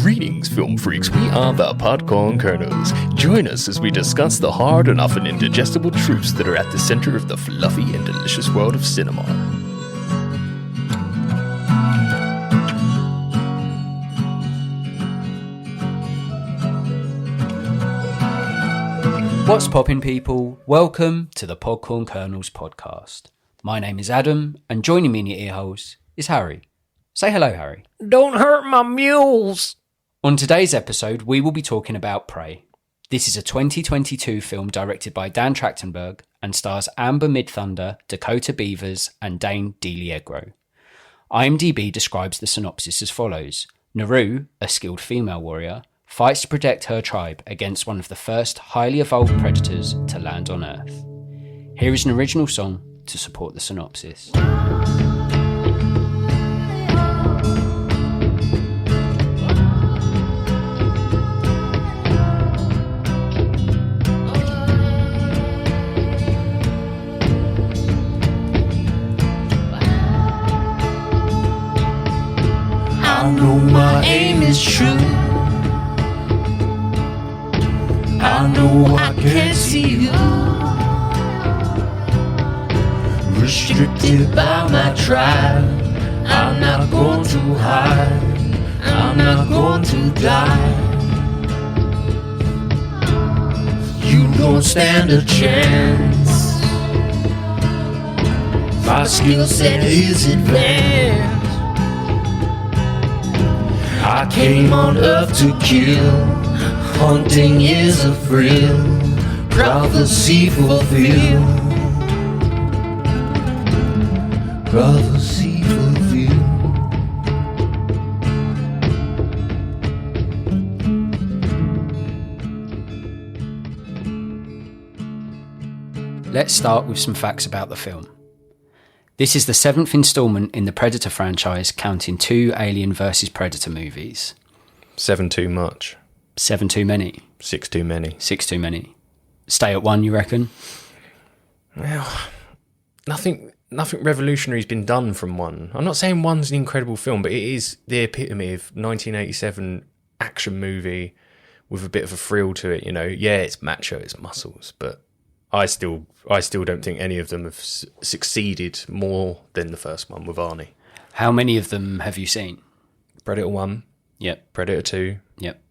Greetings, film freaks. We are the Podcorn Kernels. Join us as we discuss the hard and often indigestible truths that are at the center of the fluffy and delicious world of cinema. What's poppin', people? Welcome to the Podcorn Kernels podcast. My name is Adam, and joining me in your earholes is Harry. Say hello, Harry. Don't hurt my mules! On today's episode, we will be talking about Prey. This is a 2022 film directed by Dan Trachtenberg and stars Amber Midthunder, Dakota Beavers, and Dane DiLiegro. IMDb describes the synopsis as follows. Naru, a skilled female warrior, fights to protect her tribe against one of the first highly evolved predators to land on Earth. Here is an original song to support the synopsis. I know my aim is true. I know I can't see you. Restricted by my tribe. I'm not going to hide. I'm not going to die. You don't stand a chance. My skill set is advanced. I came on Earth to kill. Hunting is a thrill. Prophecy fulfilled. Prophecy fulfilled. Let's start with some facts about the film. This is the 7th instalment in the Predator franchise, counting 2 Alien vs Predator movies. 7 too much. 7 too many. 6 too many. 6 too many. Stay at 1, you reckon? Well, nothing revolutionary's been done from 1. I'm not saying 1's an incredible film, but it is the epitome of 1987 action movie with a bit of a thrill to it, you know. Yeah, it's macho, it's muscles, but I still don't think any of them have succeeded more than the first one with Arnie. How many of them have you seen? Predator 1. Yep. Predator 2. Yep.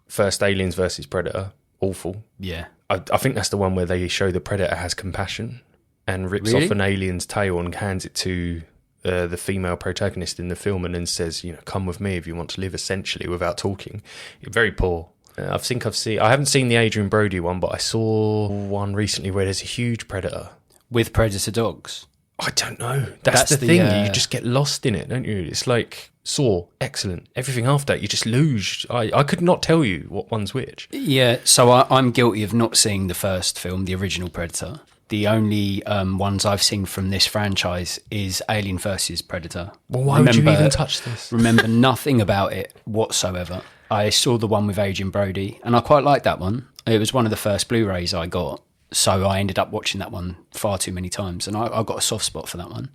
First Aliens versus Predator. Awful. Yeah. I think that's the one where they show the Predator has compassion and rips off an alien's tail and hands it to the female protagonist in the film and then says, you know, come with me if you want to live, essentially, without talking. Very poor. I haven't seen the Adrian Brody one, but I saw one recently where there's a huge predator. With predator dogs? I don't know. That's the thing. You just get lost in it, don't you? It's like Saw, excellent. Everything after that, you just lose. I could not tell you what one's which. Yeah, so I'm guilty of not seeing the first film, the original Predator. The only ones I've seen from this franchise is Alien vs Predator. Well, why would you even touch this? Remember nothing about it whatsoever. I saw the one with Adrian Brody, and I quite liked that one. It was one of the first Blu-rays I got, so I ended up watching that one far too many times, and I got a soft spot for that one.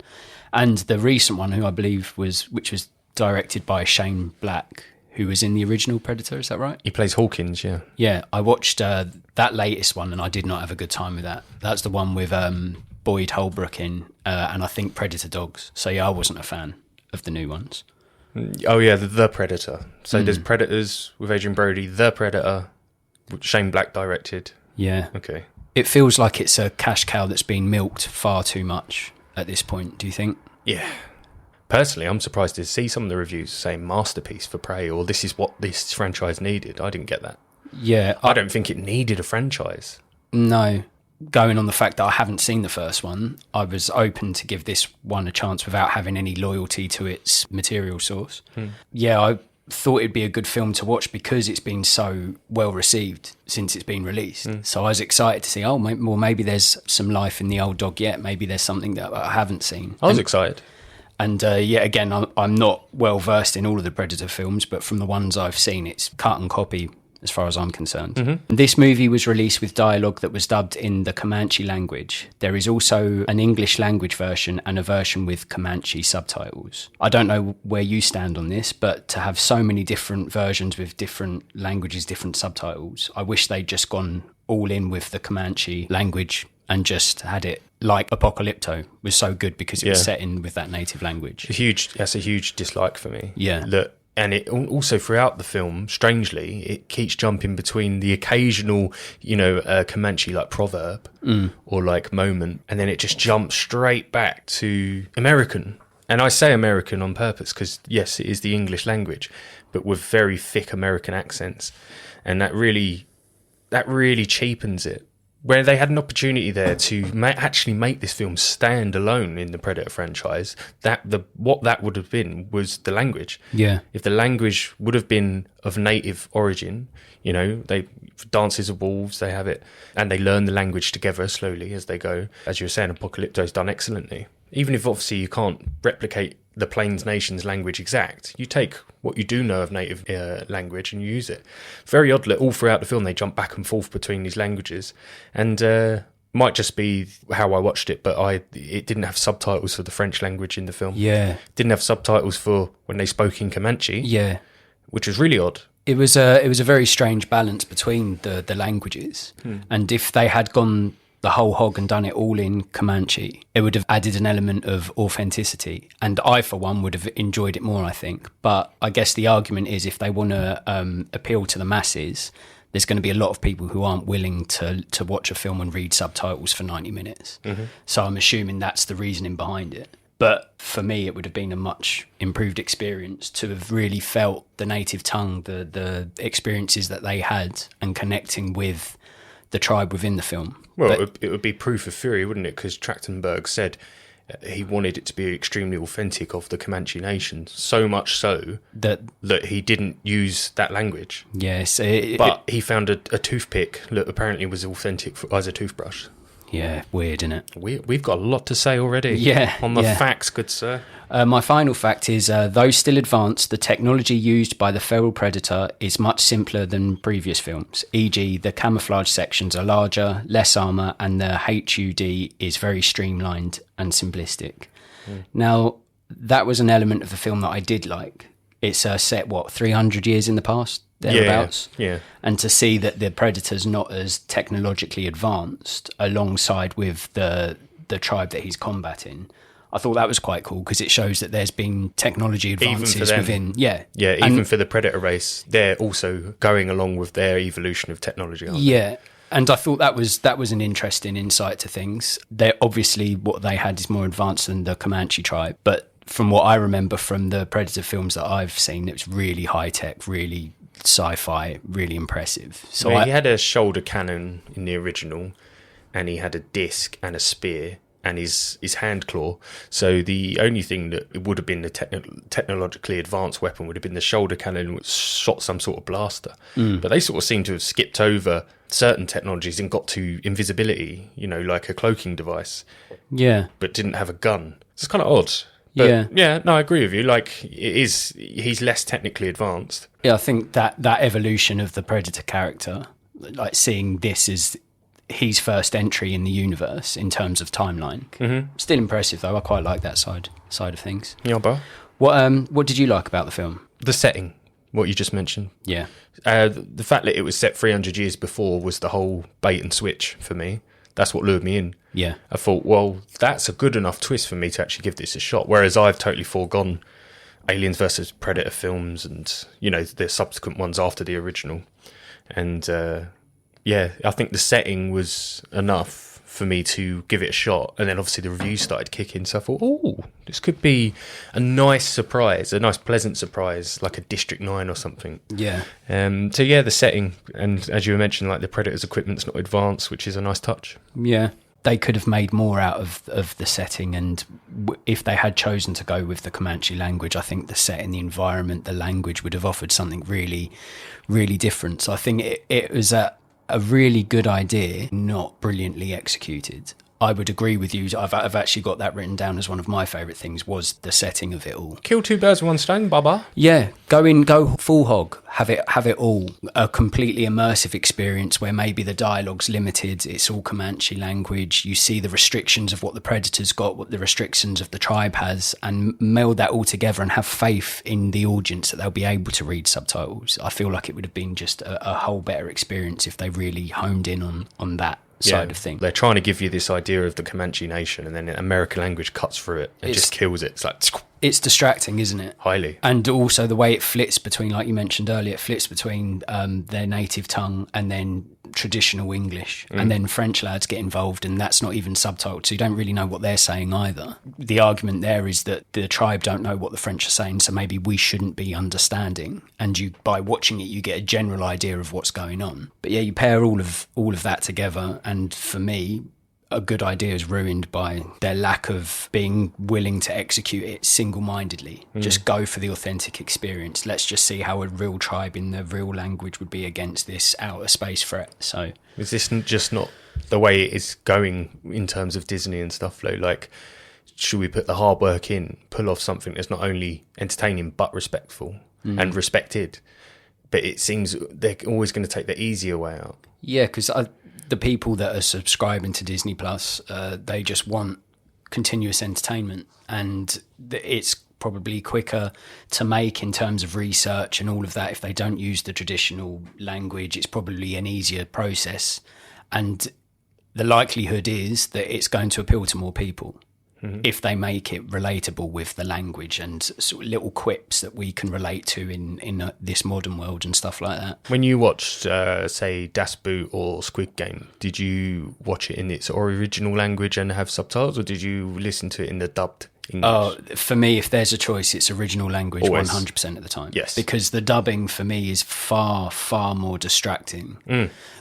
And the recent one, which was directed by Shane Black, who was in the original Predator, is that right? He plays Hawkins, yeah. Yeah, I watched that latest one, and I did not have a good time with that. That's the one with Boyd Holbrook in, and I think Predator dogs. So yeah, I wasn't a fan of the new ones. Oh yeah, the Predator. So there's Predators with Adrian Brody, The Predator, Shane Black directed. Yeah. Okay. It feels like it's a cash cow that's been milked far too much at this point, do you think? Yeah. Personally, I'm surprised to see some of the reviews saying masterpiece for Prey or this is what this franchise needed. I didn't get that. Yeah. I don't think it needed a franchise. No. Going on the fact that I haven't seen the first one, I was open to give this one a chance without having any loyalty to its material source. Yeah, I thought it'd be a good film to watch because it's been so well received since it's been released. So I was excited to see, maybe there's some life in the old dog yet. Maybe there's something that I haven't seen. I was excited. And again, I'm not well versed in all of the Predator films, but from the ones I've seen, it's cut and copy as far as I'm concerned. Mm-hmm. This movie was released with dialogue that was dubbed in the Comanche language. There is also an English language version and a version with Comanche subtitles. I don't know where you stand on this, but to have so many different versions with different languages, different subtitles, I wish they'd just gone all in with the Comanche language and just had it like Apocalypto was so good because it was set in with that native language. That's a huge dislike for me. Yeah. And it also throughout the film, strangely, it keeps jumping between the occasional, Comanche like proverb or like moment, and then it just jumps straight back to American. And I say American on purpose because, yes, it is the English language, but with very thick American accents. And that really cheapens it. Where they had an opportunity there to actually make this film stand alone in the Predator franchise, what that would have been was the language. Yeah. If the language would have been of native origin, they Dances of Wolves, they have it, and they learn the language together slowly as they go. As you were saying, Apocalypto's done excellently. Even if obviously you can't replicate the Plains Nation's language exact, you take what you do know of native language and you use it. Very odd that all throughout the film they jump back and forth between these languages, and might just be how I watched it, but it didn't have subtitles for the French language in the film. Yeah. Didn't have subtitles for when they spoke in Comanche. Yeah. Which was really odd. It was a very strange balance between the languages, and if they had gone the whole hog and done it all in Comanche, it would have added an element of authenticity, and I for one would have enjoyed it more, I think. But I guess the argument is if they want to appeal to the masses, there's going to be a lot of people who aren't willing to watch a film and read subtitles for 90 minutes. So I'm assuming that's the reasoning behind it. But for me, it would have been a much improved experience to have really felt the native tongue, the experiences that they had, and connecting with the tribe within the film. Well, it would be proof of theory, wouldn't it? Because Trachtenberg said he wanted it to be extremely authentic of the Comanche Nation, so much so that he didn't use that language. Yes. But he found a toothpick that apparently was authentic as a toothbrush. Yeah, weird, isn't it? We've got a lot to say already. Yeah. On the facts, good sir. My final fact is, though still advanced, the technology used by the feral predator is much simpler than previous films. E.g., the camouflage sections are larger, less armour, and the HUD is very streamlined and simplistic. Now, that was an element of the film that I did like. It's set, 300 years in the past? Thereabouts. Yeah. And to see that the predator's not as technologically advanced alongside with the tribe that he's combating, I thought that was quite cool because it shows that there's been technology advances within. Even for the predator race, they're also going along with their evolution of technology, aren't they? Yeah. And I thought that was an interesting insight to things. They're obviously what they had is more advanced than the Comanche tribe, but from what I remember from the Predator films that I've seen, it was really high tech, really sci-fi, really impressive. So he had a shoulder cannon in the original, and he had a disc and a spear and his hand claw. So the only thing that would have been the technologically advanced weapon would have been the shoulder cannon, which shot some sort of blaster. But they sort of seem to have skipped over certain technologies and got to invisibility, like a cloaking device. Yeah. But didn't have a gun. It's kind of odd. But I agree with you. Like, he's less technically advanced. Yeah, I think that evolution of the Predator character, like seeing this as his first entry in the universe in terms of timeline, still impressive though. I quite like that side of things. Yeah, bro. What did you like about the film? The setting, what you just mentioned. Yeah. The fact that it was set 300 years before was the whole bait and switch for me. That's what lured me in. Yeah. I thought, well, that's a good enough twist for me to actually give this a shot. Whereas I've totally foregone Aliens versus Predator films and, the subsequent ones after the original. And, I think the setting was enough for me to give it a shot. And then obviously the reviews started kicking. So I thought, this could be a nice surprise, a nice pleasant surprise, like a District 9 or something. Yeah. The setting. And as you mentioned, like the Predator's equipment's not advanced, which is a nice touch. Yeah. They could have made more out of the setting, and if they had chosen to go with the Comanche language, I think the setting, the environment, the language would have offered something really, really different. So I think it was a really good idea, not brilliantly executed. I would agree with you. I've actually got that written down as one of my favourite things, was the setting of it all. Kill two birds with one stone, Bubba. Yeah, go full hog. Have it all. A completely immersive experience where maybe the dialogue's limited. It's all Comanche language. You see the restrictions of what the predator's got, what the restrictions of the tribe has, and meld that all together and have faith in the audience that they'll be able to read subtitles. I feel like it would have been just a whole better experience if they really honed in on that side of things. They're trying to give you this idea of the Comanche nation, and then American language cuts through it and just kills it. It's like... It's distracting, isn't it? Highly. And also the way it flits between, like you mentioned earlier, it flits between their native tongue and then traditional English. And then French lads get involved, and that's not even subtitled, so you don't really know what they're saying either. The argument there is that the tribe don't know what the French are saying, so maybe we shouldn't be understanding. And you, by watching it, you get a general idea of what's going on. But yeah, you pair all of that together, and for me, a good idea is ruined by their lack of being willing to execute it single-mindedly. Just go for the authentic experience. Let's just see how a real tribe in the real language would be against this outer space threat. So is this just not the way it is going in terms of Disney and stuff, though? Like, should we put the hard work in, pull off something that's not only entertaining but respectful and respected? But it seems they're always going to take the easier way out. Yeah, because the people that are subscribing to Disney Plus, they just want continuous entertainment, and it's probably quicker to make in terms of research and all of that. If they don't use the traditional language, it's probably an easier process, and the likelihood is that it's going to appeal to more people if they make it relatable with the language and sort of little quips that we can relate to in this modern world and stuff like that. When you watched, say, Das Boot or Squid Game, did you watch it in its original language and have subtitles, or did you listen to it in the dubbed English? For me, if there's a choice, it's original language. Always. 100% of the time. Yes. Because the dubbing for me is far, far more distracting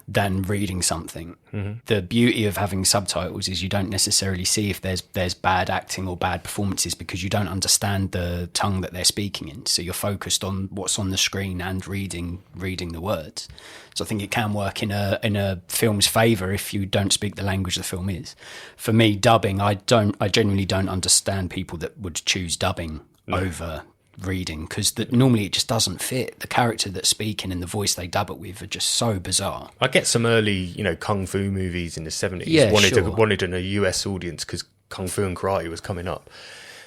than reading something. The beauty of having subtitles is you don't necessarily see if there's bad acting or bad performances, because you don't understand the tongue that they're speaking in. So you're focused on what's on the screen and reading the words. So I think it can work in a film's favour if you don't speak the language the film is. For me, dubbing, I genuinely don't understand people that would choose dubbing over reading, because normally it just doesn't fit. The character that's speaking and the voice they dub it with are just so bizarre. I get some early, kung fu movies in the 70s. Yeah, wanted a US audience because kung fu and karate was coming up.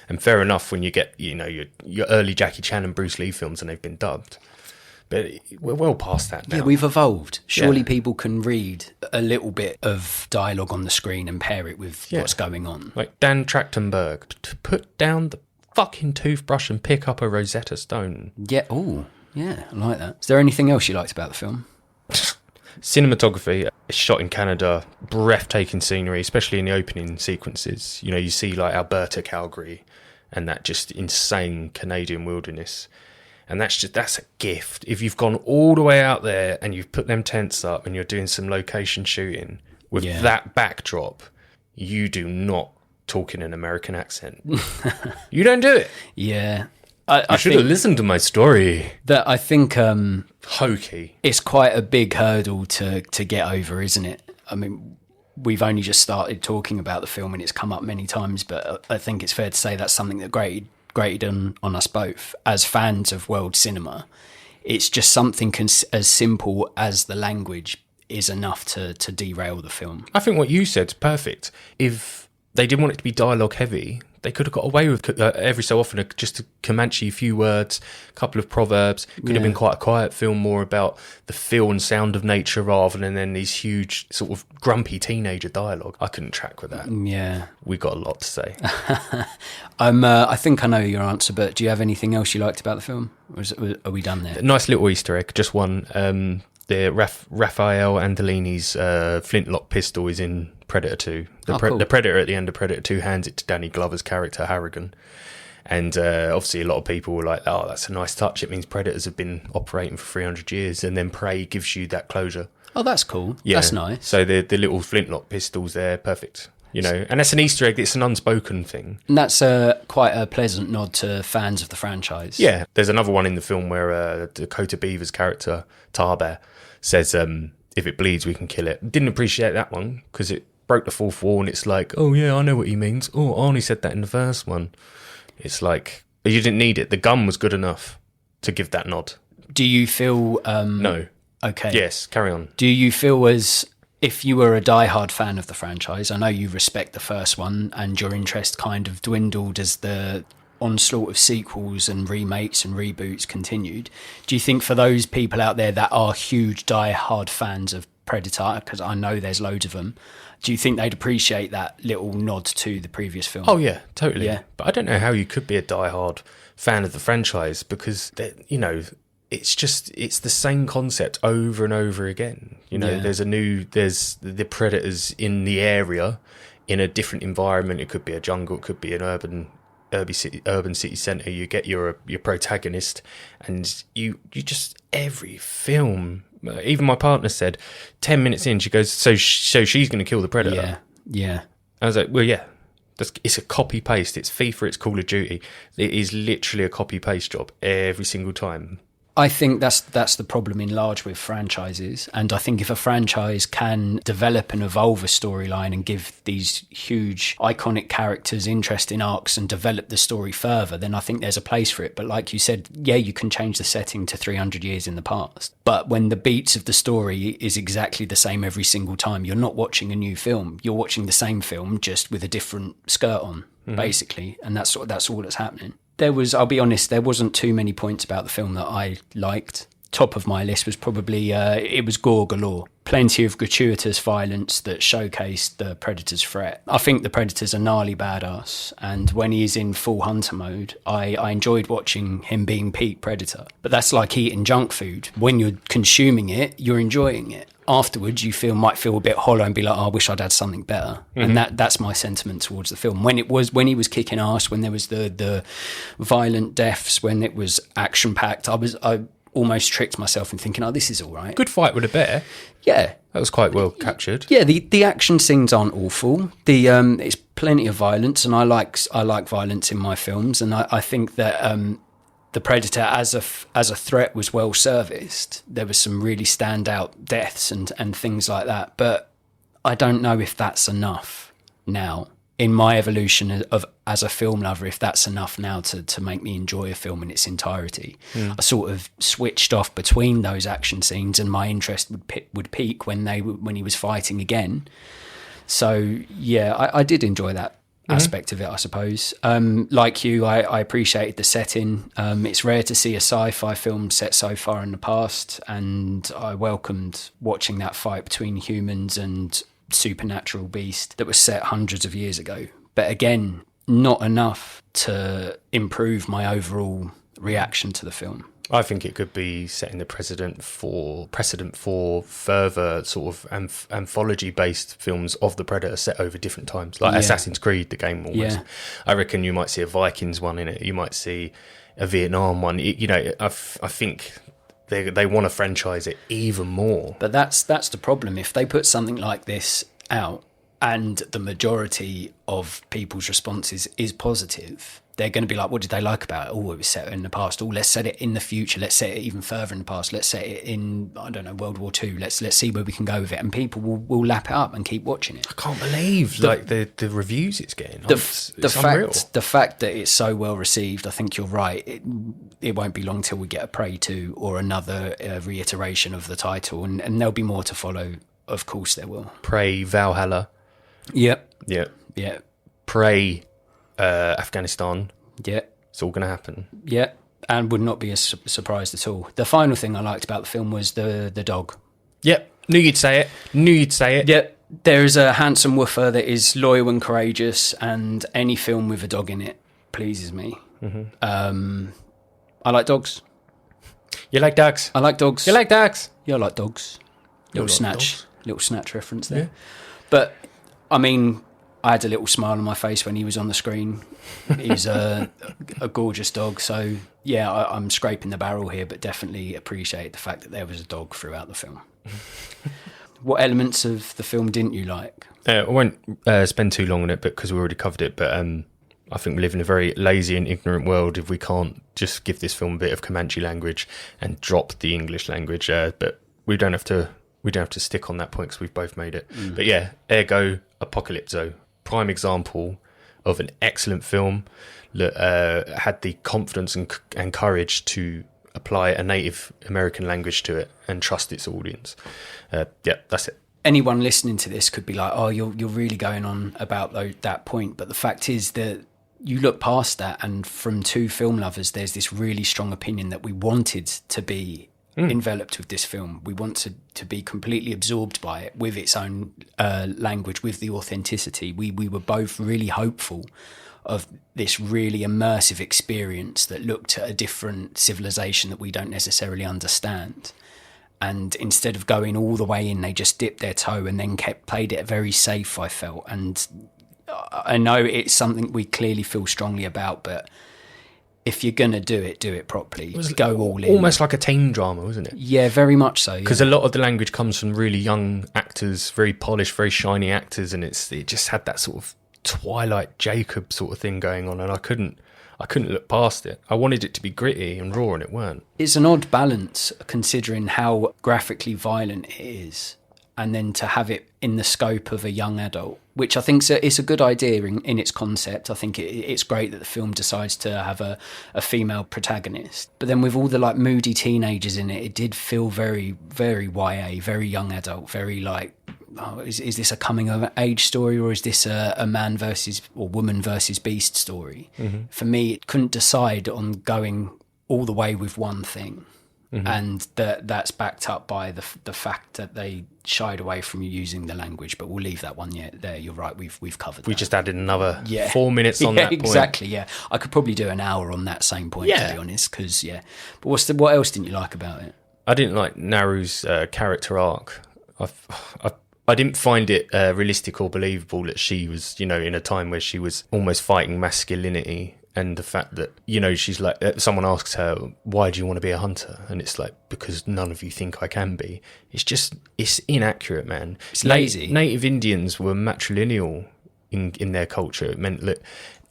And fair enough when you get, your early Jackie Chan and Bruce Lee films and they've been dubbed. But we're well past that now. Yeah, we've evolved. Surely people can read a little bit of dialogue on the screen and pair it with what's going on. Like Dan Trachtenberg, to put down the fucking toothbrush and pick up a Rosetta Stone. Yeah, I like that. Is there anything else you liked about the film? Cinematography, it's shot in Canada, breathtaking scenery, especially in the opening sequences. You see like Alberta, Calgary, and that just insane Canadian wilderness. And that's a gift. If you've gone all the way out there and you've put them tents up and you're doing some location shooting with that backdrop, you do not talk in an American accent. You don't do it. Yeah. I should have listened to my story. I think hokey. It's quite a big hurdle to get over, isn't it? I mean, we've only just started talking about the film and it's come up many times, but I think it's fair to say that's something that grated on us both as fans of world cinema. It's just something as simple as the language is enough to derail the film. I think what you said's perfect. If they didn't want it to be dialogue heavy, they could have got away with every so often just a Comanche, few words, a couple of proverbs. It could have been quite a quiet film, more about the feel and sound of nature rather than then these huge sort of grumpy teenager dialogue. I couldn't track with that. Yeah. We got a lot to say. I think I know your answer, but do you have anything else you liked about the film? Or are we done there? Nice little Easter egg, just one. The Raphael Andolini's flintlock pistol is in Predator 2. The Predator at the end of Predator 2 hands it to Danny Glover's character, Harrigan. And obviously a lot of people were like, oh, that's a nice touch. It means Predators have been operating for 300 years. And then Prey gives you that closure. Oh, that's cool. Yeah. That's nice. So the little flintlock pistols there, perfect. And that's an Easter egg. It's an unspoken thing. And that's quite a pleasant nod to fans of the franchise. Yeah. There's another one in the film where Dakota Beaver's character, Tarbear, says, if it bleeds, we can kill it. Didn't appreciate that one because broke the fourth wall, and it's like, oh yeah, I know what he means. Oh, Arnie said that in the first one. It's like, you didn't need it. The gun was good enough to give that nod. Do you feel... No. Okay. Yes, carry on. Do you feel as if you were a diehard fan of the franchise, I know you respect the first one and your interest kind of dwindled as the onslaught of sequels and remakes and reboots continued. Do you think for those people out there that are huge diehard fans of Predator, because I know there's loads of them, do you think they'd appreciate that little nod to the previous film? Oh yeah, totally. Yeah. But I don't know how you could be a diehard fan of the franchise, because, you know, it's the same concept over and over again. You know, there's the predators in the area in a different environment. It could be a jungle, it could be an urban city centre. You get your protagonist, and you just, every film, even my partner said 10 minutes in, she goes, so she's going to kill the predator. Yeah. I was like, well, yeah, it's a copy paste. It's FIFA, it's Call of Duty. It is literally a copy paste job every single time. I think that's the problem in large with franchises, and I think if a franchise can develop and evolve a storyline and give these huge iconic characters interesting arcs and develop the story further, then I think there's a place for it. But like you said, yeah, you can change the setting to 300 years in the past, but when the beats of the story is exactly the same every single time, you're not watching a new film, you're watching the same film just with a different skirt on, basically, and that's all that's happening. I'll be honest, there wasn't too many points about the film that I liked. Top of my list was probably, it was gore galore. Plenty of gratuitous violence that showcased the Predator's threat. I think the Predator's a gnarly badass, and when he is in full hunter mode, I enjoyed watching him being peak Predator. But that's like eating junk food. When you're consuming it, you're enjoying it. Afterwards, you might feel a bit hollow and be like, I wish I'd had something better. And that's my sentiment towards the film. When he was kicking ass, when there was the violent deaths, when it was action packed, I almost tricked myself in thinking, oh, this is all right. Good fight with a bear. Yeah. That was quite well captured. Yeah, the action scenes aren't awful. It's plenty of violence, and I like violence in my films, and I think that the Predator as a threat was well serviced. There was some really standout deaths and things like that, but I don't know if that's enough now. In my evolution of as a film lover, if that's enough now to make me enjoy a film in its entirety. I sort of switched off between those action scenes, and my interest would peak when he was fighting again. So yeah, I did enjoy that aspect of it, I suppose. Like you, I appreciated the setting. It's rare to see a sci-fi film set so far in the past, and I welcomed watching that fight between humans and supernatural beast that was set hundreds of years ago. But again, not enough to improve my overall reaction to the film. I think it could be setting the precedent for further sort of anthology-based films of the Predator set over different times, like Assassin's Creed, the game almost. Yeah. I reckon you might see a Vikings one in it. You might see a Vietnam one. I think they want to franchise it even more. But that's the problem. If they put something like this out and the majority of people's responses is positive, they're going to be like, what did they like about it? Oh, it was set in the past. Oh, let's set it in the future. Let's set it even further in the past. Let's set it in, I don't know, World War II. Let's see where we can go with it. And people will lap it up and keep watching it. I can't believe the reviews it's getting. It's unreal. The fact that it's so well received, I think you're right. It won't be long till we get a Prey 2 or another reiteration of the title. And there'll be more to follow. Of course there will. Prey Valhalla. Yep. Yeah. Prey Afghanistan. Yeah. It's all going to happen. Yeah. And would not be surprised at all. The final thing I liked about the film was the dog. Yep. Knew you'd say it. Yep. There is a handsome woofer that is loyal and courageous, and any film with a dog in it pleases me. I like dogs. You like dogs? I like dogs. You like dogs? Yeah, I like dogs. Little snatch reference there. Yeah. But, I mean, I had a little smile on my face when he was on the screen. He's a gorgeous dog. So, yeah, I'm scraping the barrel here, but definitely appreciate the fact that there was a dog throughout the film. What elements of the film didn't you like? I won't spend too long on it because we already covered it, but I think we live in a very lazy and ignorant world if we can't just give this film a bit of Comanche language and drop the English language. But we don't have to we don't have to stick on that point because we've both made it. But yeah, ergo Apocalypso, prime example of an excellent film that had the confidence and courage to apply a native American language to it and trust its audience. Yeah, that's it. Anyone listening to this could be like, oh, you're really going on about that point. But the fact is that you look past that, and from two film lovers, there's this really strong opinion that we wanted to be enveloped with this film. We want to be completely absorbed by it with its own language, with the authenticity. We were both really hopeful of this really immersive experience that looked at a different civilization that we don't necessarily understand. And instead of going all the way in, they just dipped their toe and then played it very safe, I felt. And I know it's something we clearly feel strongly about, but if you're going to do it properly. Go all in. Almost like a teen drama, wasn't it? Yeah, very much so. Because a lot of the language comes from really young actors, very polished, very shiny actors, and it just had that sort of Twilight Jacob sort of thing going on, and I couldn't look past it. I wanted it to be gritty and raw, and it weren't. It's an odd balance considering how graphically violent it is, and then to have it in the scope of a young adult, which I think it's a good idea in its concept. I think it's great that the film decides to have a female protagonist. But then with all the like moody teenagers in it, it did feel very, very YA, very young adult, very like, oh, is this a coming of age story, or is this a man versus or woman versus beast story? Mm-hmm. For me, it couldn't decide on going all the way with one thing. Mm-hmm. And that's backed up by the fact that they shied away from using the language. But we'll leave that one there. You're right. We've covered that. We just added another 4 minutes on that point. Exactly, yeah. I could probably do an hour on that same point, to be honest, because, But what else didn't you like about it? I didn't like Naru's character arc. I didn't find it realistic or believable that she was, in a time where she was almost fighting masculinity. And the fact that, she's like, someone asks her, why do you want to be a hunter? And it's like, because none of you think I can be. It's inaccurate, man. It's lazy. Native Indians were matrilineal in their culture. It meant that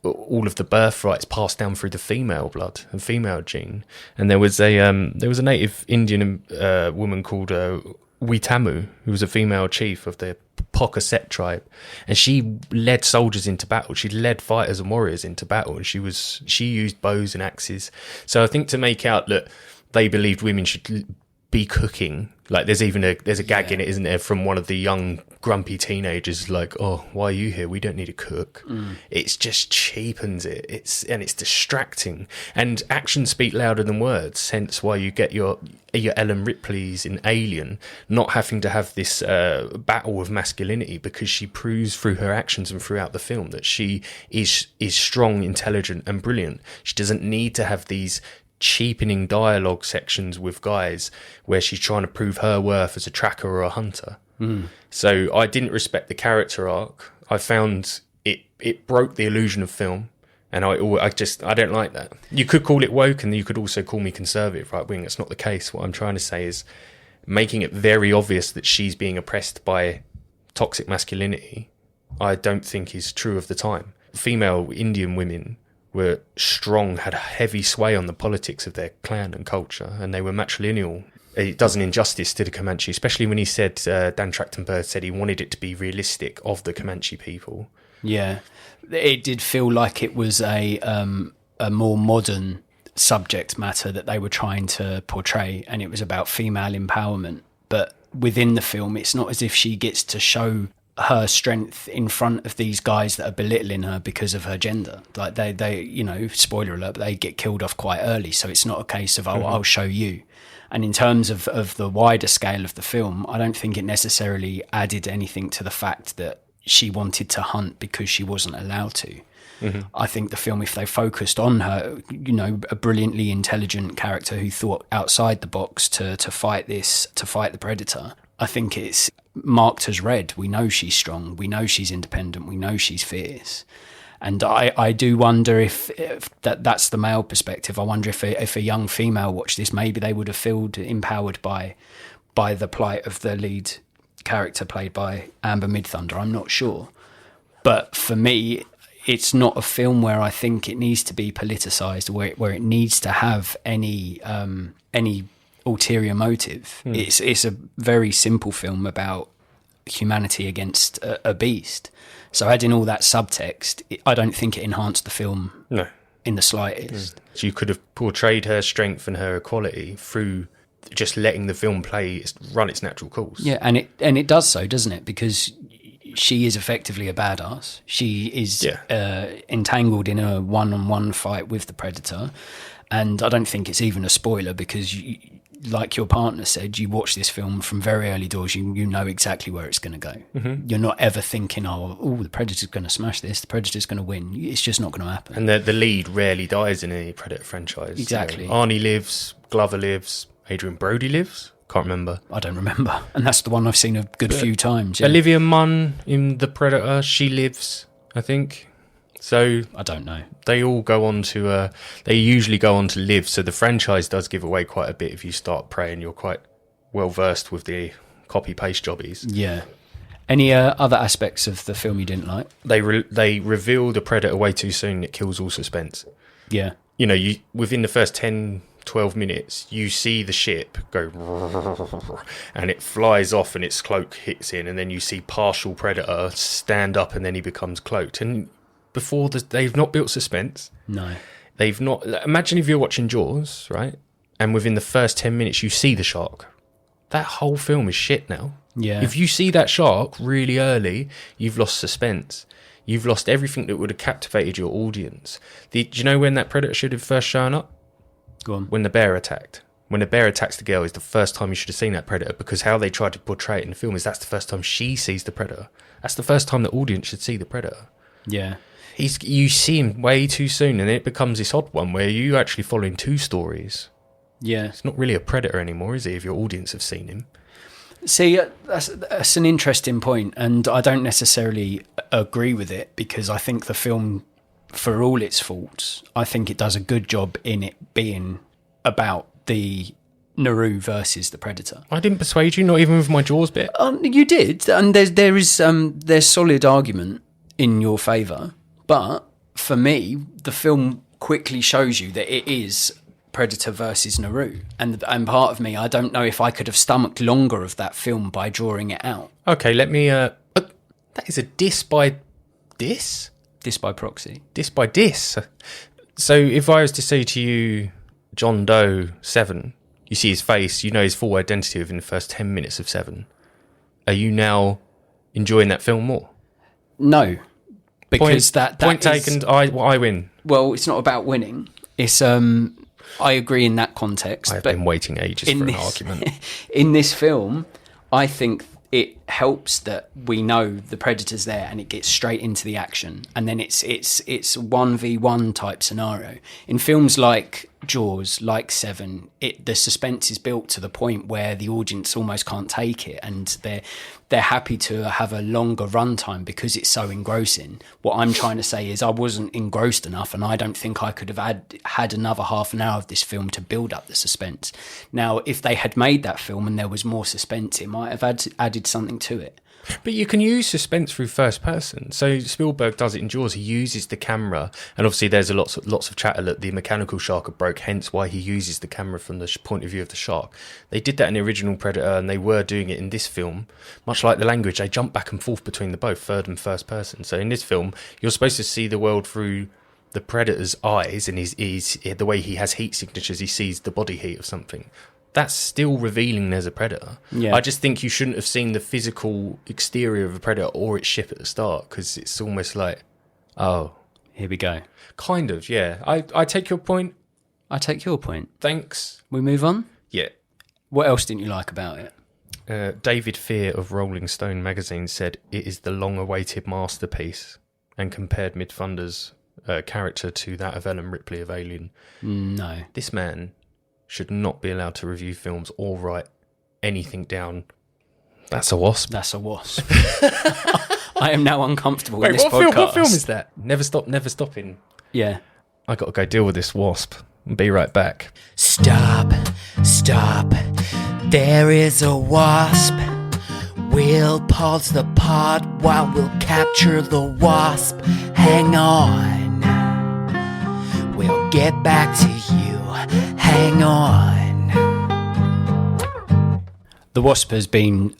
all of the birthrights passed down through the female blood and female gene. And there was a native Indian woman called Witamu, who was a female chief of the Pocasset tribe, and she led soldiers into battle. She led fighters and warriors into battle, and she used bows and axes. So I think to make out that they believed women should be cooking, like there's a gag in it, isn't there, from one of the young grumpy teenagers, like, oh, why are you here? We don't need a cook. It just cheapens it. It's distracting, and actions speak louder than words, hence why you get your Ellen Ripley's in Alien not having to have this battle of masculinity, because she proves through her actions and throughout the film that she is strong, intelligent and brilliant. She doesn't need to have these cheapening dialogue sections with guys where she's trying to prove her worth as a tracker or a hunter. So I didn't respect the character arc. I found it broke the illusion of film, and I don't like that. You could call it woke, and you could also call me conservative, right wing. It's not the case. What I'm trying to say is making it very obvious that she's being oppressed by toxic masculinity, I don't think is true of the time. Female Indian women were strong, had a heavy sway on the politics of their clan and culture, and they were matrilineal. It does an injustice to the Comanche, especially when he said, Dan Trachtenberg said he wanted it to be realistic of the Comanche people. Yeah. It did feel like it was a more modern subject matter that they were trying to portray, and it was about female empowerment. But within the film, it's not as if she gets to show her strength in front of these guys that are belittling her because of her gender. Like they spoiler alert, but they get killed off quite early. So it's not a case of, I'll show you. And in terms of the wider scale of the film, I don't think it necessarily added anything to the fact that she wanted to hunt because she wasn't allowed to. Mm-hmm. I think the film, if they focused on her, a brilliantly intelligent character who thought outside the box to fight the predator, I think it's marked as red. We know she's strong. We know she's independent. We know she's fierce. And I do wonder if that's the male perspective. I wonder if a young female watched this, maybe they would have felt empowered by the plight of the lead character played by Amber Midthunder. I'm not sure. But for me, it's not a film where I think it needs to be politicised, where it needs to have any ulterior motive. It's a very simple film about humanity against a beast. So adding all that subtext, I don't think it enhanced the film No. in the slightest. So you could have portrayed her strength and her equality through just letting the film run its natural course. Yeah, and it does so, doesn't it? Because she is effectively a badass. She is entangled in a one-on-one fight with the Predator. And I don't think it's even a spoiler because, like your partner said, you watch this film from very early doors. You know exactly where it's going to go. Mm-hmm. You're not ever thinking, the Predator's going to smash this. The Predator's going to win. It's just not going to happen. And the lead rarely dies in any Predator franchise. Exactly. You know, Arnie lives, Glover lives, Adrian Brody lives. Can't remember. I don't remember. And that's the one I've seen a good few times. Yeah. Olivia Munn in The Predator, she lives, I think. So I don't know. They all go on to, they usually go on to live. So the franchise does give away quite a bit if you start Prey and you're quite well versed with the copy-paste jobbies. Yeah. Any other aspects of the film you didn't like? They reveal the Predator way too soon. It kills all suspense. Yeah. You know, within the first 10, 12 minutes, you see the ship go and it flies off and its cloak hits in, and then you see partial Predator stand up and then he becomes cloaked. And before they've not built suspense. No. They've not. Imagine if you're watching Jaws, right? And within the first 10 minutes, you see the shark. That whole film is shit now. Yeah. If you see that shark really early, you've lost suspense. You've lost everything that would have captivated your audience. Do you know when that Predator should have first shown up? Go on. When the bear attacked. When the bear attacks the girl is the first time you should have seen that Predator, because how they tried to portray it in the film is that's the first time she sees the Predator. That's the first time the audience should see the Predator. Yeah. You see him way too soon, and it becomes this odd one where you actually following two stories. Yeah. It's not really a Predator anymore, is it, if your audience have seen him? See, that's an interesting point, and I don't necessarily agree with it, because I think the film, for all its faults, I think it does a good job in it being about the Naru versus the Predator. I didn't persuade you, not even with my Jaws bit. You did, and there's solid argument in your favour, but for me, the film quickly shows you that it is Predator versus Naru, and part of me, I don't know if I could have stomached longer of that film by drawing it out. Okay, let me. That is a diss by diss. Diss by proxy. Diss by diss. So if I was to say to you, John Doe 7, you see his face, you know his full identity within the first 10 minutes of 7. Are you now enjoying that film more? No, because that point taken. I win. Well, it's not about winning. It's I agree in that context. I've been waiting ages for an argument. In this film, I think it helps that we know the Predator's there and it gets straight into the action, and then it's 1v1 type scenario. In films like Jaws, like Seven, the suspense is built to the point where the audience almost can't take it, and they're happy to have a longer runtime because it's so engrossing. What I'm trying to say is I wasn't engrossed enough, and I don't think I could have had another half an hour of this film to build up the suspense. Now, if they had made that film and there was more suspense, it might have added something to it. But you can use suspense through first person. So Spielberg does it in Jaws. He uses the camera, and obviously there's lots of chatter that the mechanical shark broke, hence why he uses the camera from the point of view of the shark. They did that in the original Predator, and they were doing it in this film. Much like the language, they jump back and forth between the both, third and first person. So in this film, you're supposed to see the world through the Predator's eyes, and he's the way he has heat signatures, he sees the body heat of something. That's still revealing there's a Predator. Yeah. I just think you shouldn't have seen the physical exterior of a Predator or its ship at the start, because it's almost like, oh, here we go. Kind of, yeah. I take your point. I take your point. Thanks. We move on? Yeah. What else didn't you like about it? David Fear of Rolling Stone magazine said it is the long-awaited masterpiece, and compared Midthunder's character to that of Ellen Ripley of Alien. No. This man should not be allowed to review films or write anything down. That's a wasp. That's a wasp. I am now uncomfortable in Wait, this podcast. What film is that? Never Stopping. Yeah. I got to go deal with this wasp. I'll be right back. Stop. There is a wasp. We'll pause the pod while we'll capture the wasp. Hang on. We'll get back to you. Hang on. The Wasp has been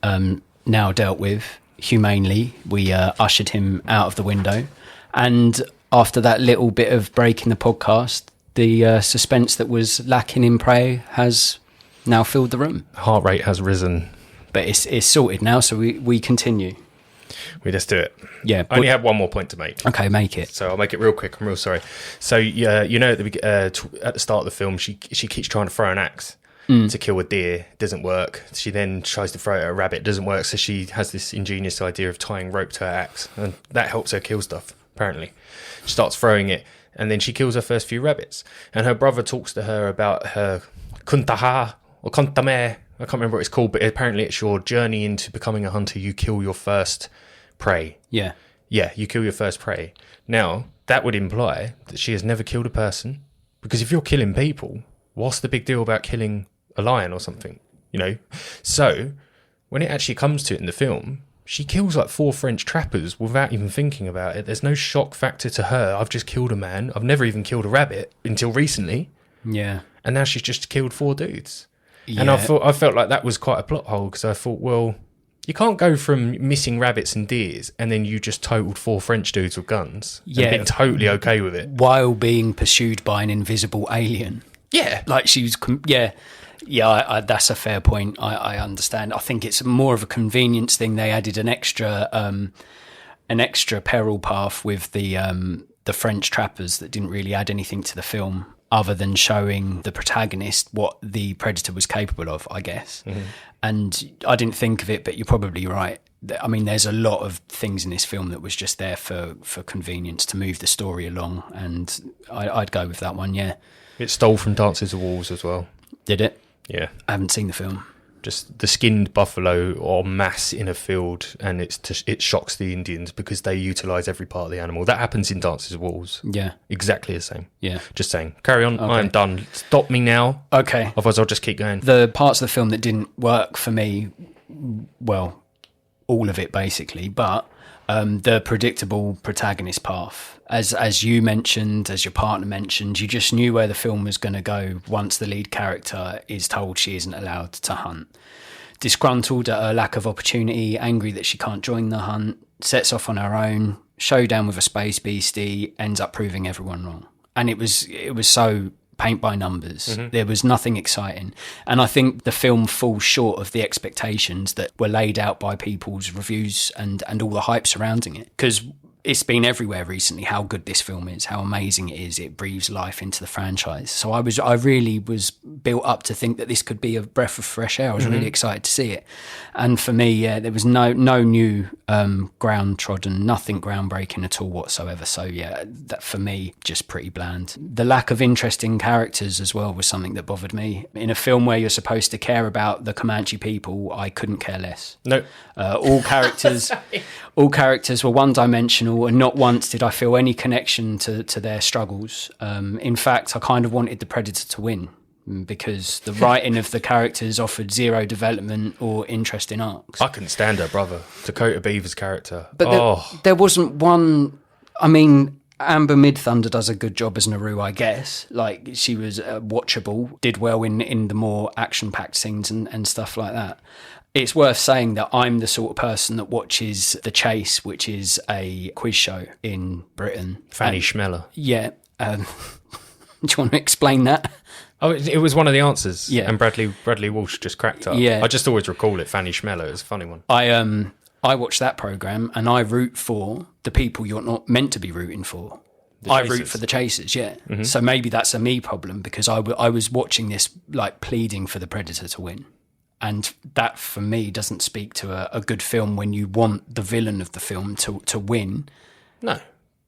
now dealt with humanely. We ushered him out of the window. And after that little bit of break in the podcast, the suspense that was lacking in Prey has now filled the room. Heart rate has risen. But it's sorted now, so we continue. We just do it. Yeah. I only have one more point to make. Okay, make it. So I'll make it real quick. I'm real sorry. So, you know, at the start of the film, she keeps trying to throw an axe to kill a deer. Doesn't work. She then tries to throw it at a rabbit. Doesn't work. So she has this ingenious idea of tying rope to her axe. And that helps her kill stuff, apparently. She starts throwing it. And then she kills her first few rabbits. And her brother talks to her about her kuntaha or kontame. I can't remember what it's called, but apparently it's your journey into becoming a hunter. You kill your first prey. Yeah. Yeah, you kill your first prey. Now, that would imply that she has never killed a person. Because if you're killing people, what's the big deal about killing a lion or something? You know? So, when it actually comes to it in the film, she kills like 4 French trappers without even thinking about it. There's no shock factor to her. I've just killed a man. I've never even killed a rabbit until recently. Yeah. And now she's just killed 4 dudes. Yeah. And I felt like that was quite a plot hole, because I thought, well, you can't go from missing rabbits and deers and then you just totaled 4 French dudes with guns. Yeah. And being totally okay with it. While being pursued by an invisible alien. Yeah. Like she was... Yeah, that's a fair point. I understand. I think it's more of a convenience thing. They added an extra peril path with the French trappers that didn't really add anything to the film, other than showing the protagonist what the Predator was capable of, I guess. Mm-hmm. And I didn't think of it, but you're probably right. I mean, there's a lot of things in this film that was just there for convenience to move the story along, and I'd go with that one, yeah. It stole from Dances with Wolves as well. Did it? Yeah. I haven't seen the film. Just the skinned buffalo en masse in a field, and it shocks the Indians because they utilise every part of the animal. That happens in Dances with Wolves. Yeah. Exactly the same. Yeah. Just saying. Carry on. Okay. I'm done. Stop me now. Okay. Otherwise I'll just keep going. The parts of the film that didn't work for me, well, all of it basically, but the predictable protagonist path. As you mentioned, as your partner mentioned, you just knew where the film was going to go once the lead character is told she isn't allowed to hunt. Disgruntled at her lack of opportunity, angry that she can't join the hunt, sets off on her own, showdown with a space beastie, ends up proving everyone wrong. And it was so paint by numbers. Mm-hmm. There was nothing exciting. And I think the film falls short of the expectations that were laid out by people's reviews and all the hype surrounding it. Because it's been everywhere recently how good this film is, how amazing it is. It breathes life into the franchise. So I really was built up to think that this could be a breath of fresh air. I was really excited to see it. And for me, yeah, there was no new ground trodden, nothing groundbreaking at all whatsoever. So yeah, that for me, just pretty bland. The lack of interesting characters as well was something that bothered me. In a film where you're supposed to care about the Comanche people, I couldn't care less. No. All characters were one-dimensional, and not once did I feel any connection to their struggles. In fact, I kind of wanted the Predator to win, because the writing of the characters offered zero development or interesting arcs. I couldn't stand her brother, Dakota Beaver's character. But there wasn't one... I mean, Amber Midthunder does a good job as Naru, I guess. Like, she was watchable, did well in the more action-packed scenes and stuff like that. It's worth saying that I'm the sort of person that watches The Chase, which is a quiz show in Britain. Fanny Schmeller. Yeah. Do you want to explain that? Oh, it was one of the answers. Yeah. And Bradley Walsh just cracked up. Yeah. I just always recall it, Fanny Schmeller. It's a funny one. I watch that programme and I root for the people you're not meant to be rooting for. I root for the chasers, yeah. Mm-hmm. So maybe that's a me problem, because I was watching this like pleading for the Predator to win. And that, for me, doesn't speak to a good film when you want the villain of the film to win. No.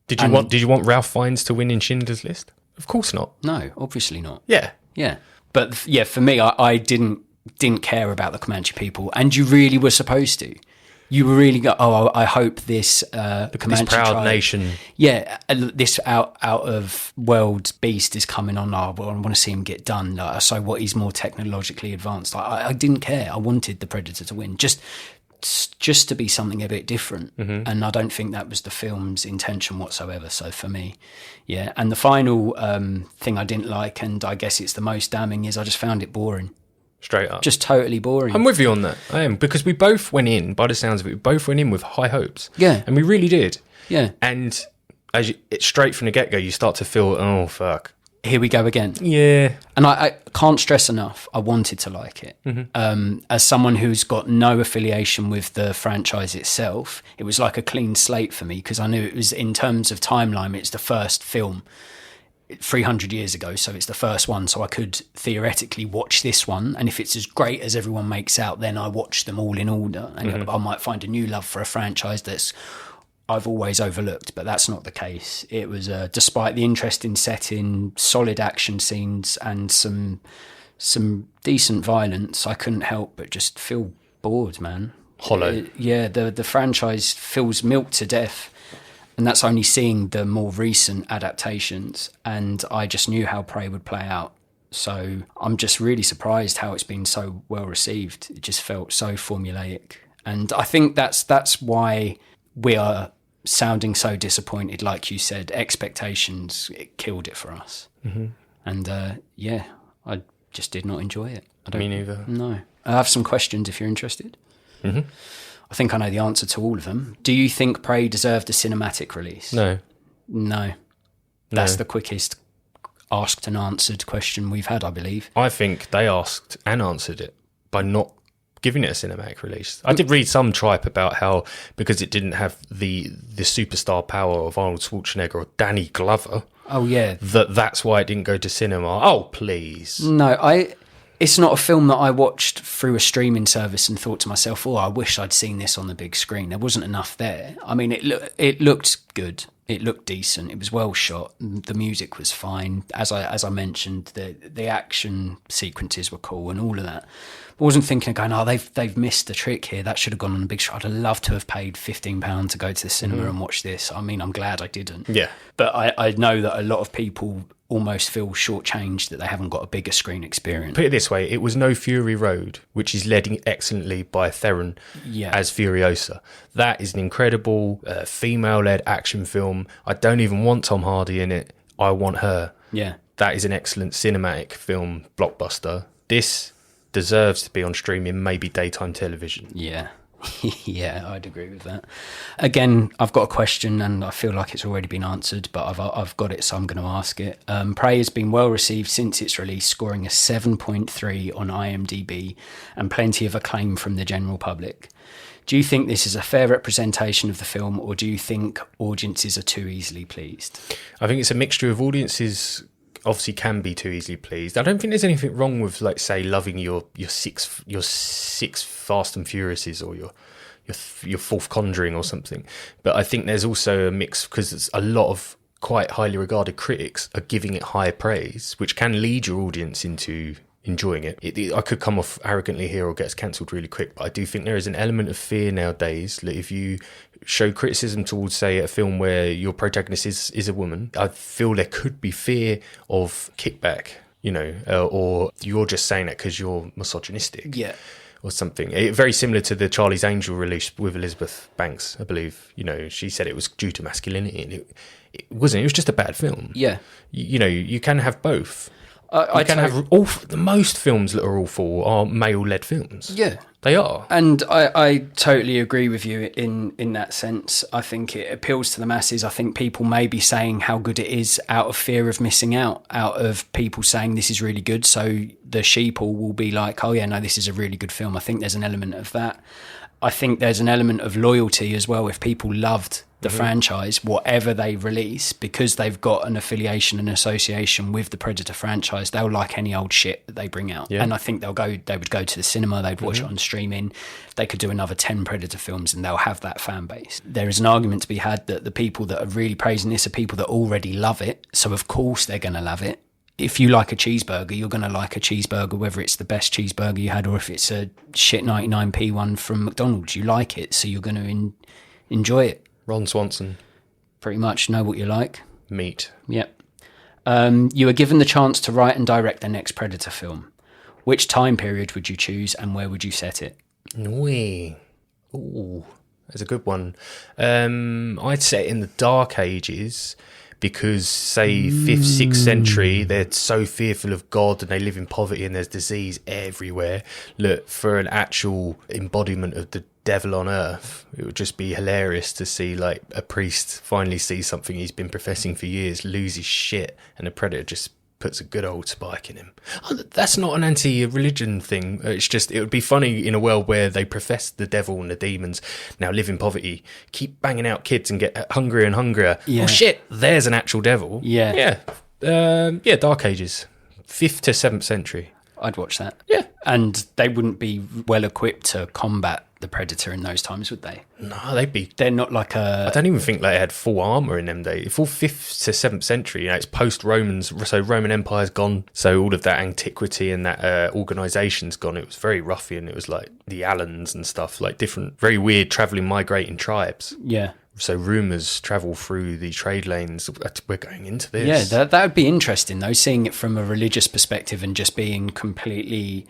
Did you want Ralph Fiennes to win in Schindler's List? Of course not. No, obviously not. Yeah. Yeah. But yeah, for me, I didn't care about the Comanche people, and you really were supposed to. You were really I hope this Comanche this proud tribe, nation. Yeah, this out of world beast is coming on. I want to see him get done. So what? He's more technologically advanced. I didn't care. I wanted the Predator to win, just to be something a bit different. Mm-hmm. And I don't think that was the film's intention whatsoever. So for me, yeah. And the final thing I didn't like, and I guess it's the most damning, is I just found it boring. Straight up. Just totally boring. I'm with you on that. I am, because we both went in, by the sounds of it, we both went in with high hopes. Yeah. And we really did. Yeah. And it's straight from the get-go, you start to feel, oh, fuck. Here we go again. Yeah. And I can't stress enough, I wanted to like it. As someone who's got no affiliation with the franchise itself, it was like a clean slate for me, because I knew it was, in terms of timeline, it's the first film 300 years ago, so it's the first one, so I could theoretically watch this one, and if it's as great as everyone makes out, then I watch them all in order, and I might find a new love for a franchise that's I've always overlooked, but that's not the case. It was, despite the interesting setting, solid action scenes, and some decent violence, I couldn't help but just feel bored, man. Hollow. The franchise feels milked to death. And that's only seeing the more recent adaptations. And I just knew how Prey would play out. So I'm just really surprised how it's been so well received. It just felt so formulaic. And I think that's why we are sounding so disappointed. Like you said, expectations, it killed it for us. And I just did not enjoy it. Me neither. No. I have some questions if you're interested. I think I know the answer to all of them. Do you think Prey deserved a cinematic release? No. That's the quickest asked and answered question we've had, I believe. I think they asked and answered it by not giving it a cinematic release. I did read some tripe about how, because it didn't have the superstar power of Arnold Schwarzenegger or Danny Glover, Oh, yeah. that's why it didn't go to cinema. Oh, please. No, it's not a film that I watched through a streaming service and thought to myself, oh, I wish I'd seen this on the big screen. There wasn't enough there. I mean, it looked good. It looked decent. It was well shot. The music was fine. As I mentioned, the action sequences were cool and all of that. I wasn't thinking of going, oh, they've missed a trick here. That should have gone on a big screen. I'd have loved to have paid £15 to go to the cinema and watch this. I mean, I'm glad I didn't. Yeah. But I know that a lot of people almost feel shortchanged that they haven't got a bigger screen experience. Put it this way, it was no Fury Road, which is led excellently by Theron as Furiosa. That is an incredible female-led action film. I don't even want Tom Hardy in it. I want her. Yeah. That is an excellent cinematic film blockbuster. This deserves to be on streaming, maybe daytime television. Yeah. Yeah, I'd agree with that. Again, I've got a question and I feel like it's already been answered, but I've got it, so I'm going to ask it. Prey has been well received since its release, scoring a 7.3 on IMDb and plenty of acclaim from the general public. Do you think this is a fair representation of the film, or do you think audiences are too easily pleased? I think it's a mixture of audiences. Obviously can be too easily pleased. I don't think there's anything wrong with, like, say, loving your six Fast and Furiouses or your fourth Conjuring or something. But I think there's also a mix, because a lot of quite highly regarded critics are giving it high praise, which can lead your audience into enjoying it. I could come off arrogantly here or get us cancelled really quick, but I do think there is an element of fear nowadays that if you show criticism towards, say, a film where your protagonist is a woman, I feel there could be fear of kickback, or you're just saying that because you're misogynistic. Yeah. Or something. Very similar to the Charlie's Angel release with Elizabeth Banks, I believe. She said it was due to masculinity, and it wasn't. It was just a bad film. Yeah. You can have both. Most films that are awful are male-led films. Yeah. They are. And I totally agree with you in that sense. I think it appeals to the masses. I think people may be saying how good it is out of fear of missing out of people saying this is really good. So the sheeple will be like, oh yeah, no, this is a really good film. I think there's an element of that. I think there's an element of loyalty as well. If people loved the franchise, whatever they release, because they've got an affiliation and association with the Predator franchise, they'll like any old shit that they bring out. Yeah. And I think they would go to the cinema, they'd watch it on streaming. They could do another 10 Predator films and they'll have that fan base. There is an argument to be had that the people that are really praising this are people that already love it. So of course they're going to love it. If you like a cheeseburger, you're going to like a cheeseburger, whether it's the best cheeseburger you had or if it's a shit 99p one from McDonald's. You like it, so you're going to enjoy it. Ron Swanson. Pretty much know what you like. Meat. Yep. You were given the chance to write and direct the next Predator film. Which time period would you choose and where would you set it? Ooh, that's a good one. I'd set it in the Dark Ages, because, say, 5th, 6th century, they're so fearful of God and they live in poverty and there's disease everywhere. Look, for an actual embodiment of the devil on earth, it would just be hilarious to see like a priest finally see something he's been professing for years, lose his shit, and a predator just puts a good old spike in him. Oh, that's not an anti-religion thing. It's just, it would be funny in a world where they profess the devil and the demons, now live in poverty, keep banging out kids and get hungrier and hungrier. Yeah. Oh shit, there's an actual devil. Yeah. Yeah, Dark Ages, 5th to 7th century. I'd watch that. Yeah. And they wouldn't be well equipped to combat the predator in those times, would they? No, They're not like I don't even think they had full armour in them days. Full 5th to 7th century, it's post-Romans, so Roman Empire's gone, so all of that antiquity and that organisation's gone. It was very ruffian. It was like the Allans and stuff, like different, very weird travelling, migrating tribes. Yeah. So rumours travel through the trade lanes. We're going into this. Yeah, that would be interesting, though, seeing it from a religious perspective and just being completely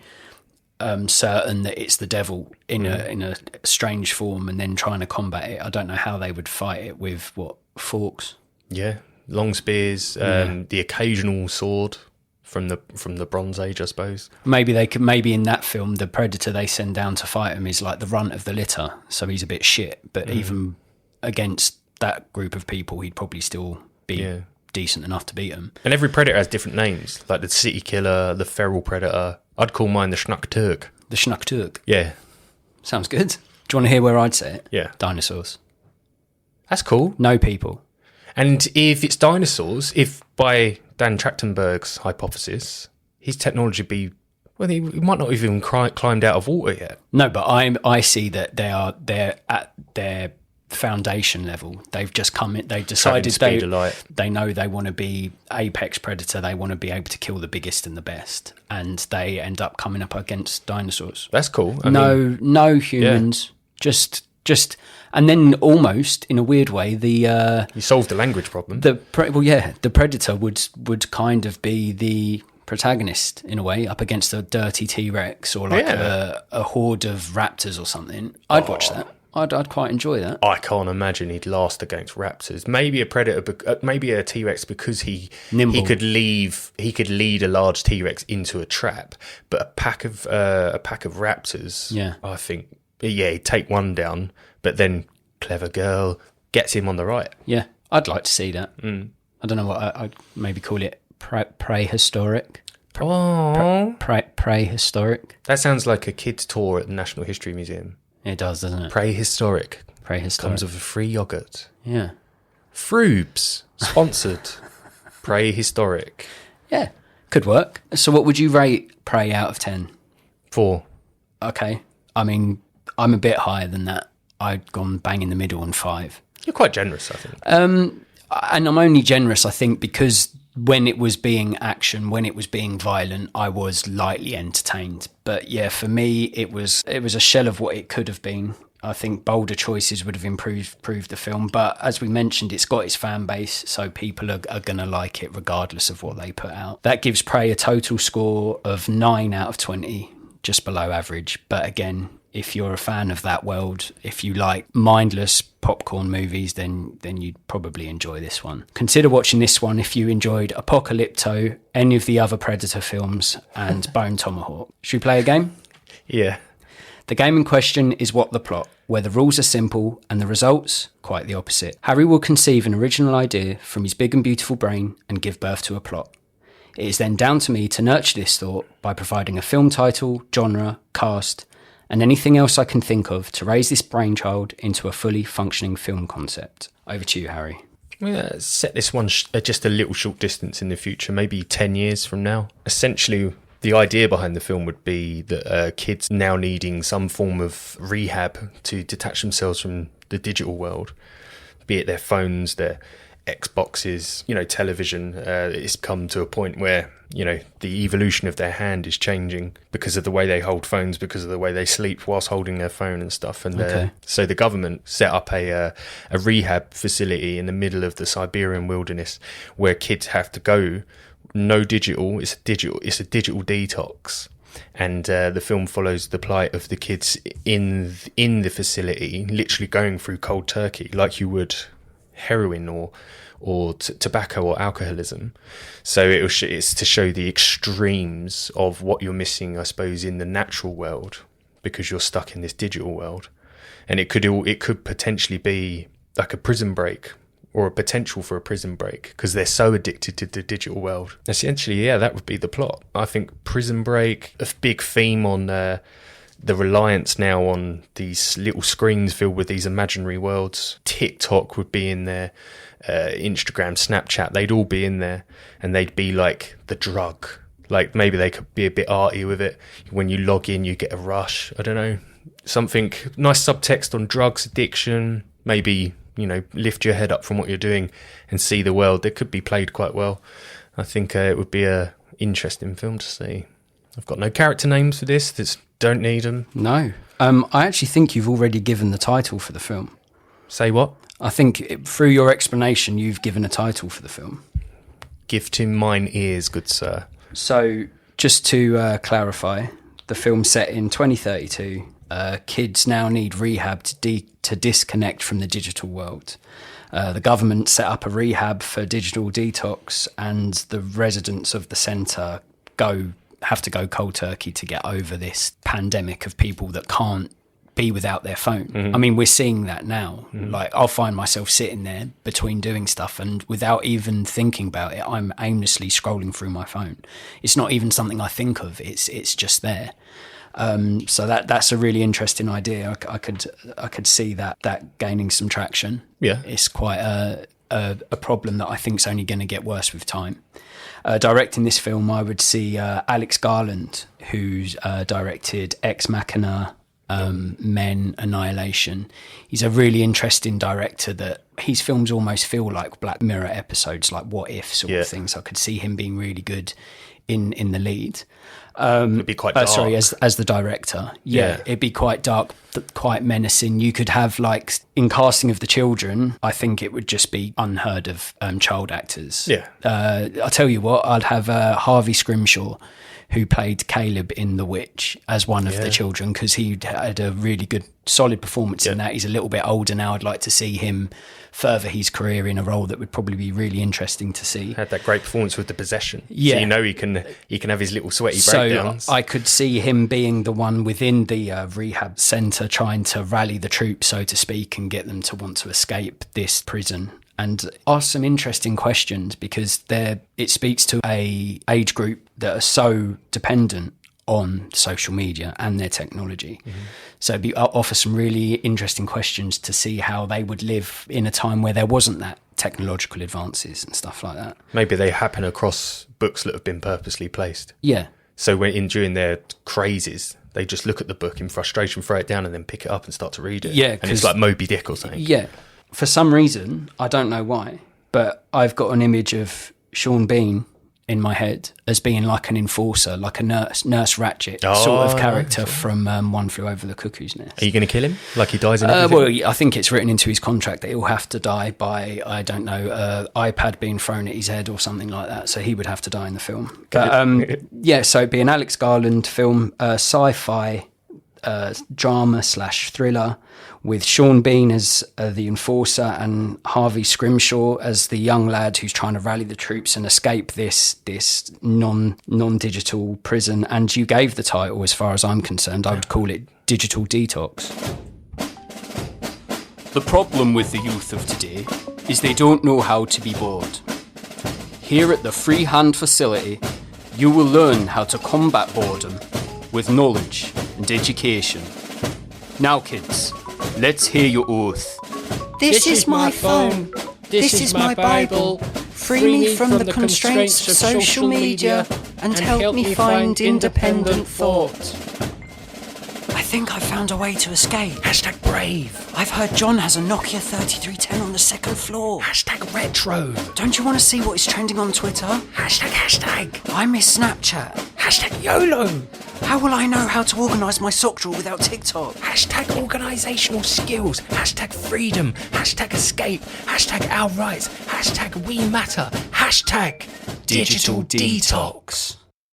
certain that it's the devil in a strange form and then trying to combat it. I don't know how they would fight it with, forks? Yeah, long spears, the occasional sword from the Bronze Age, I suppose. Maybe in that film, the predator they send down to fight him is like the runt of the litter, so he's a bit shit, but even against that group of people, he'd probably still be decent enough to beat them. And every predator has different names, like the city killer, the feral predator. I'd call mine the Schnuck-Turk. The Schnuck-Turk? Yeah. Sounds good. Do you want to hear where I'd say it? Yeah. Dinosaurs. That's cool. No people. And if it's dinosaurs, if by Dan Trachtenberg's hypothesis, his technology would be, well, he might not even climbed out of water yet. No, but I see that they're at their foundation level. They've just come in, they've decided they know they want to be apex predator, they want to be able to kill the biggest and the best, and they end up coming up against dinosaurs. That's cool. No humans, just and then almost in a weird way you solved the language problem. The predator would kind of be the protagonist in a way, up against a dirty T-Rex or like a horde of raptors or something. I'd watch that. I'd quite enjoy that. I can't imagine he'd last against raptors. Maybe a predator, maybe a T-Rex, because he could lead a large T-Rex into a trap. But a pack of raptors, I think, he'd take one down. But then clever girl gets him on the right. Yeah, I'd like to see that. I don't know what I'd maybe call it. Prehistoric. Prehistoric. That sounds like a kid's tour at the National History Museum. It does, doesn't it? Prehistoric. Comes with a free yogurt. Yeah. Froobs. Sponsored. Prehistoric. Yeah. Could work. So what would you rate Prey out of 10? 4. Okay. I mean, I'm a bit higher than that. I'd gone bang in the middle on 5. You're quite generous, I think. And I'm only generous, I think, because when it was being action, when it was being violent, I was lightly entertained. But yeah, for me, it was a shell of what it could have been. I think bolder choices would have improved the film. But as we mentioned, it's got its fan base, so people are going to like it regardless of what they put out. That gives Prey a total score of 9 out of 20, just below average. But again, if you're a fan of that world, if you like mindless popcorn movies, then you'd probably enjoy this one. Consider watching this one if you enjoyed Apocalypto, any of the other Predator films, and Bone Tomahawk. Should we play a game? Yeah. The game in question is What the Plot, where the rules are simple and the results quite the opposite. Harry will conceive an original idea from his big and beautiful brain and give birth to a plot. It is then down to me to nurture this thought by providing a film title, genre, cast, and anything else I can think of to raise this brainchild into a fully functioning film concept. Over to you, Harry. Set this one just a little short distance in the future, maybe 10 years from now. Essentially, the idea behind the film would be that kids now needing some form of rehab to detach themselves from the digital world, be it their phones, their Xboxes, television. It's come to a point where, the evolution of their hand is changing because of the way they hold phones, because of the way they sleep whilst holding their phone and stuff. And so the government set up a rehab facility in the middle of the Siberian wilderness where kids have to go. No digital. It's a digital detox. And the film follows the plight of the kids in the facility, literally going through cold turkey like you would heroin or tobacco or alcoholism. So it's to show the extremes of what you're missing, I suppose, in the natural world, because you're stuck in this digital world. And it could potentially be like a prison break, or a potential for a prison break, because they're so addicted to the digital world. Essentially, yeah, that would be the plot. I think prison break, a big theme on the reliance now on these little screens filled with these imaginary worlds. TikTok would be in there, Instagram, Snapchat, they'd all be in there, and they'd be like the drug. Like maybe they could be a bit arty with it. When you log in, you get a rush. I don't know. Something, nice subtext on drugs, addiction, maybe, lift your head up from what you're doing and see the world. That could be played quite well. I think it would be a interesting film to see. I've got no character names for this. Don't need them. No. I actually think you've already given the title for the film. Say what? I think through your explanation, you've given a title for the film. Gift him mine ears, good sir. So, just to clarify, the film's set in 2032. Kids now need rehab to disconnect from the digital world. The government set up a rehab for digital detox, and the residents of the centre have to go cold turkey to get over this pandemic of people that can't be without their phone. Mm-hmm. I mean, we're seeing that now. Mm-hmm. Like, I'll find myself sitting there between doing stuff, and without even thinking about it, I'm aimlessly scrolling through my phone. It's not even something I think of. It's just there. So that's a really interesting idea. I could see that gaining some traction. Yeah, it's quite a problem that I think is only going to get worse with time. Directing this film, I would see Alex Garland, who's directed Ex Machina, Men, Annihilation. He's a really interesting director that his films almost feel like Black Mirror episodes, like What If sort of things. I could see him being really good in the lead. It'd be quite dark. Sorry, as the director. Yeah, it'd be quite dark, quite menacing. You could have, like, in casting of the children, I think it would just be unheard of child actors. Yeah. I'll tell you what, I'd have Harvey Scrimshaw, who played Caleb in The Witch, as one of the children, because he had a really good, solid performance in that. He's a little bit older now. I'd like to see him further his career in a role that would probably be really interesting to see. Had that great performance with The Possession. Yeah. So he can have his little sweaty breakdowns. So I could see him being the one within the rehab centre trying to rally the troops, so to speak, and get them to want to escape this prison. And ask some interesting questions, because it speaks to a age group that are so dependent on social media and their technology. Mm-hmm. So I'll offer some really interesting questions to see how they would live in a time where there wasn't that technological advances and stuff like that. Maybe they happen across books that have been purposely placed. Yeah. So during their crazes, they just look at the book in frustration, throw it down, and then pick it up and start to read it. Yeah. And it's like Moby Dick or something. Yeah. For some reason, I don't know why, but I've got an image of Sean Bean in my head as being like an enforcer, like a Nurse Ratched sort of character from One Flew Over the Cuckoo's Nest. Are you going to kill him? Like he dies in everything? Well, I think it's written into his contract that he'll have to die by, I don't know, iPad being thrown at his head or something like that. So he would have to die in the film. But so it'd be an Alex Garland film, sci-fi drama / thriller, with Sean Bean as the enforcer and Harvey Scrimshaw as the young lad who's trying to rally the troops and escape this non-digital prison. And you gave the title, as far as I'm concerned, I would call it Digital Detox. The problem with the youth of today is they don't know how to be bored. Here at the Freehand facility, you will learn how to combat boredom with knowledge and education. Now, kids, let's hear your oath. This is my phone. This is my Bible. Free me from the constraints of social media and help me find independent thought. I think I found a way to escape. Hashtag brave. I've heard John has a Nokia 3310 on the second floor. Hashtag retro. Don't you want to see what is trending on Twitter? Hashtag. I miss Snapchat. Hashtag YOLO. How will I know how to organise my sock drawer without TikTok? Hashtag organisational skills. Hashtag freedom. Hashtag escape. Hashtag our rights. Hashtag we matter. Hashtag digital detox.